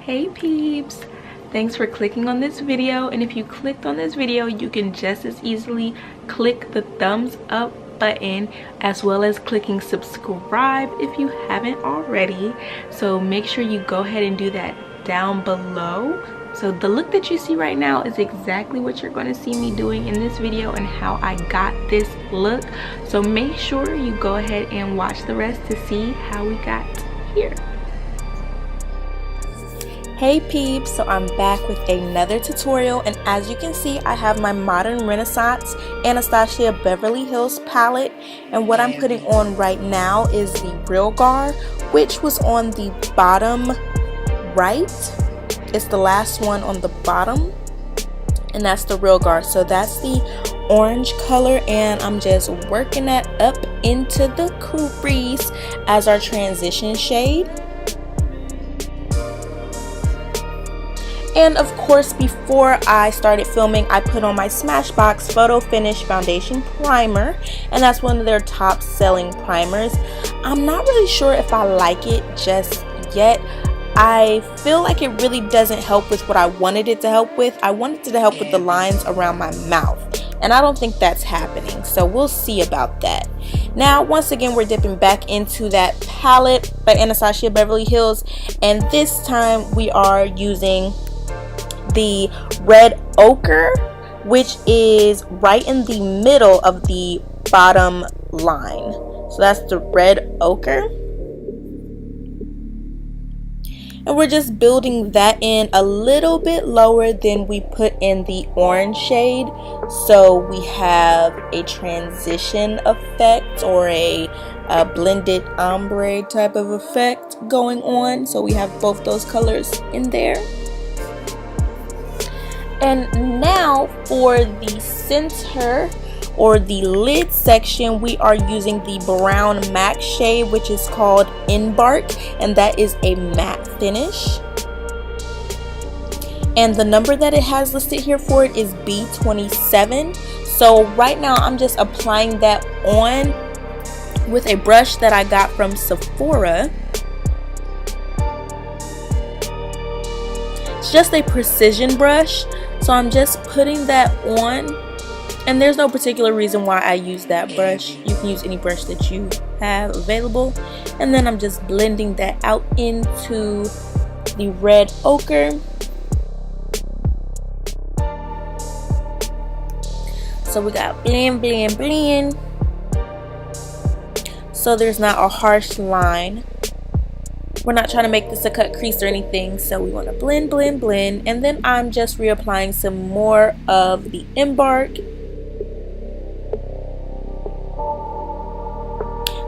Hey peeps, thanks for clicking on this video, and if you clicked on this video you can just as easily click the thumbs up button as well as clicking subscribe if you haven't already. So make sure you go ahead and do that down below. So the look that you see right now is exactly what you're going to see me doing in this video and how I got this look. So make sure you go ahead and watch the rest to see how we got here. Hey peeps, so I'm back with another tutorial, and as you can see I have my Modern Renaissance Anastasia Beverly Hills palette, and what I'm putting on right now is the Realgar, which was on the bottom right. It's the last one on the bottom, and that's the Realgar. So that's the orange color, and I'm just working that up into the crease as our transition shade. And of course, before I started filming, I put on my Smashbox Photo Finish Foundation Primer, and that's one of their top selling primers. I'm not really sure if I like it just yet. I feel like it really doesn't help with what I wanted it to help with. I wanted it to help with the lines around my mouth, and I don't think that's happening, so we'll see about that. Now, once again, we're dipping back into that palette by Anastasia Beverly Hills, and this time we are using the red ochre, which is right in the middle of the bottom line. So that's the red ochre, and we're just building that in a little bit lower than we put in the orange shade, so we have a transition effect or a blended ombre type of effect going on. So we have both those colors in there. And now for the center or the lid section, we are using the brown MAC shade, which is called Embark, and that is a matte finish. And the number that it has listed here for it is B27. So right now I'm just applying that on with a brush that I got from Sephora. It's just a precision brush. So I'm just putting that on, and there's no particular reason why I use that brush. You can use any brush that you have available. And then I'm just blending that out into the red ochre. So we got blend, blend, blend. So there's not a harsh line. We're not trying to make this a cut crease or anything, so we want to blend, blend, blend. And then I'm just reapplying some more of the Embark,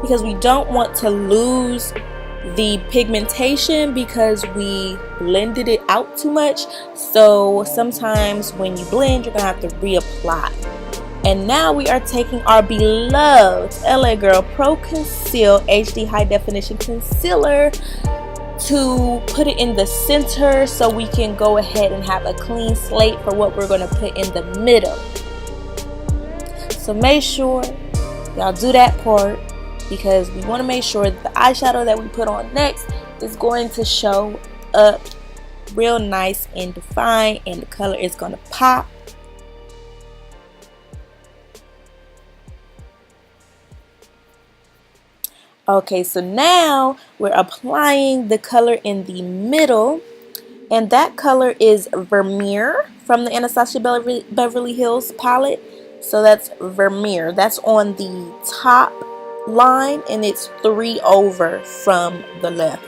because we don't want to lose the pigmentation because we blended it out too much. So sometimes when you blend, you're gonna have to reapply. And now we are taking our beloved LA Girl Pro.Conceal HD High Definition Concealer to put it in the center so we can go ahead and have a clean slate for what we're going to put in the middle. So make sure y'all do that part, because we want to make sure that the eyeshadow that we put on next is going to show up real nice and defined, and the color is going to pop. Okay, so now we're applying the color in the middle, and that color is Veermer from the Anastasia Beverly Hills palette. So that's Veermer. That's on the top line, and it's 3 over from the left.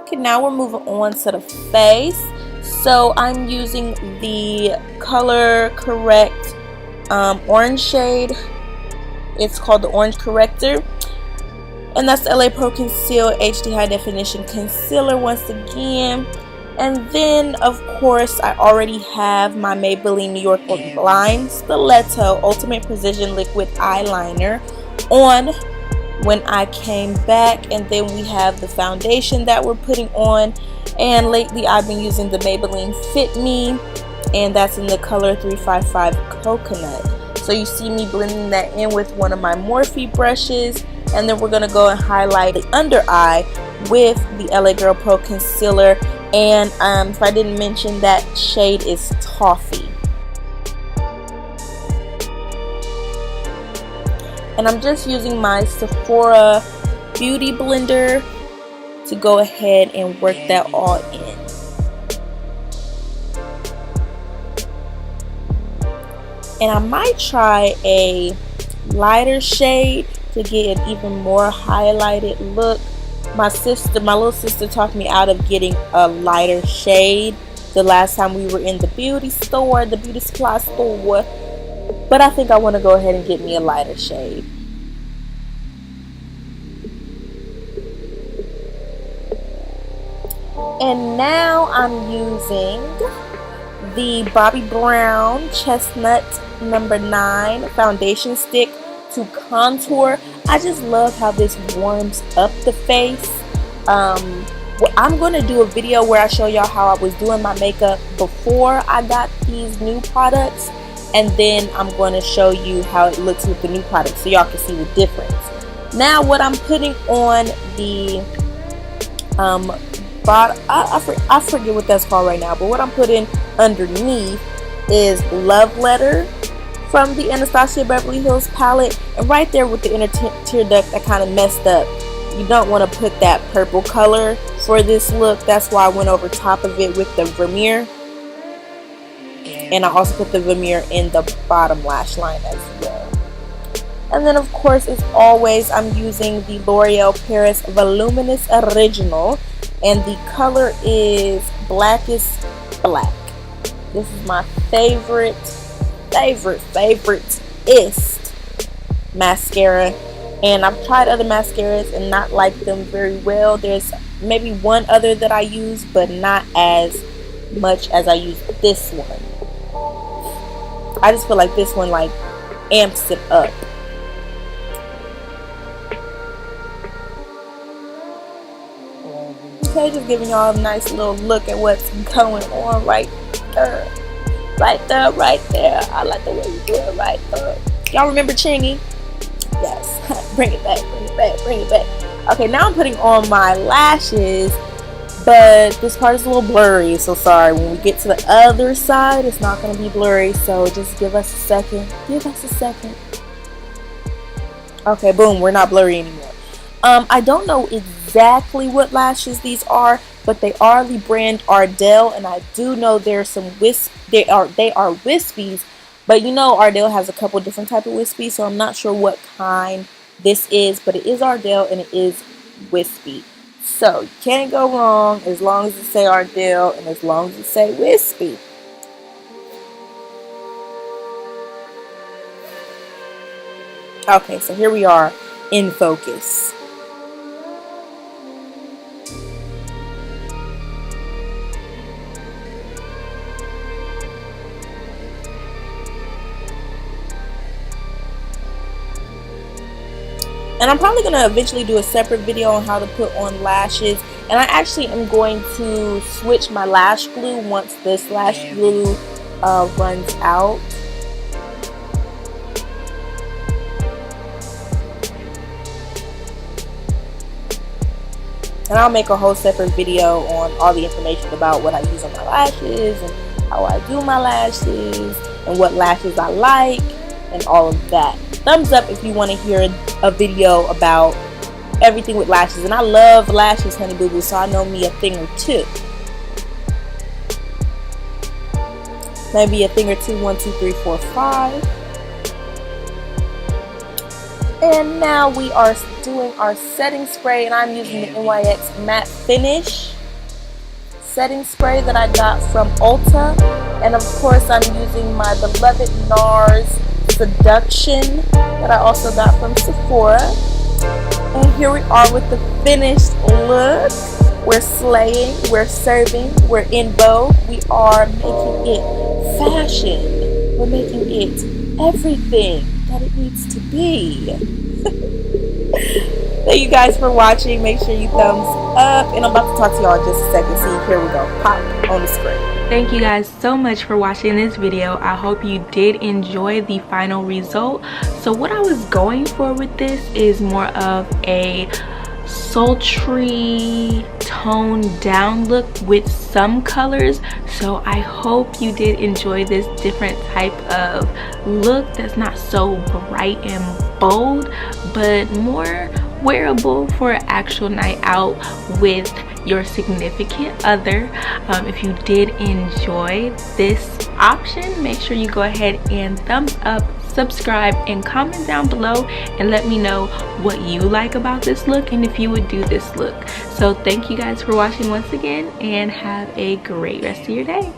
Okay, now we're moving on to the face. So I'm using the Color Correct orange shade. It's called the Orange Corrector, and that's LA Pro Conceal HD High Definition Concealer once again. And then of course I already have my Maybelline New York Line Stiletto Ultimate Precision Liquid Eyeliner on when I came back. And then we have the foundation that we're putting on, and lately I've been using the Maybelline Fit Me, and that's in the color 355 Coconut. So you see me blending that in with one of my Morphe brushes, and then we're going to go and highlight the under eye with the LA Girl Pro Concealer. And if I didn't mention, that shade is Toffee. And I'm just using my Sephora Beauty Blender to go ahead and work that all in. And I might try a lighter shade to get an even more highlighted look. My little sister talked me out of getting a lighter shade the last time we were in the beauty store, the beauty supply store. But I think I want to go ahead and get me a lighter shade. And now I'm using the Bobbi Brown Chestnut number 9 foundation stick to contour. I just love how this warms up the face. Well, I'm going to do a video where I show y'all how I was doing my makeup before I got these new products, and then I'm going to show you how it looks with the new products so y'all can see the difference. Now what I'm putting on the I forget what that's called right now, but what I'm putting underneath is Love Letter from the Anastasia Beverly Hills palette. And right there with the inner tear duct, I kind of messed up. You don't want to put that purple color for this look. That's why I went over top of it with the Veermer. And I also put the Veermer in the bottom lash line as well. And then of course, as always, I'm using the L'Oreal Paris Voluminous Original. And the color is Blackest Black. This is my favorite-ist mascara. And I've tried other mascaras and not liked them very well. There's maybe one other that I use, but not as much as I use this one. I just feel like this one like amps it up. Okay, just giving y'all a nice little look at what's going on right there. Right there. I like the way you do it right there. Y'all remember Chingy? Yes. Bring it back. Okay, now I'm putting on my lashes, but this part is a little blurry, so sorry. When we get to the other side, it's not going to be blurry, so just give us a second. Okay, boom, we're not blurry anymore. I don't know exactly what lashes these are, but they are the brand Ardell, and I do know there's some they are wispies, but you know Ardell has a couple different type of wispies, so I'm not sure what kind this is, but it is Ardell and it is wispy. So you can't go wrong as long as it say Ardell and as long as it say wispy. Okay, so here we are in focus. And I'm probably going to eventually do a separate video on how to put on lashes. And I actually am going to switch my lash glue once this lash glue runs out. And I'll make a whole separate video on all the information about what I use on my lashes and how I do my lashes and what lashes I like and all of that. Thumbs up if you want to hear a video about everything with lashes. And I love lashes, honey boo boo, so I know me a thing or two. Maybe a thing or two, 1, 2, 3, 4, 5. And now we are doing our setting spray, and I'm using the NYX Matte Finish setting spray that I got from Ulta. And of course I'm using my beloved NARS Seduction that I also got from Sephora. And here we are with the finished look. We're slaying, we're serving, we're in vogue. We are making it fashion. We're making it everything that it needs to be. Thank you guys for watching. Make sure you thumbs up. And I'm about to talk to y'all in just a second. See, here we go. Pop on the screen. Thank you guys so much for watching this video. I hope you did enjoy the final result. So what I was going for with this is more of a sultry toned down look with some colors. So I hope you did enjoy this different type of look that's not so bright and bold, but more wearable for an actual night out with your significant other. If you did enjoy this option, make sure you go ahead and thumbs up, subscribe, and comment down below and let me know what you like about this look and if you would do this look. So thank you guys for watching once again, and have a great rest of your day.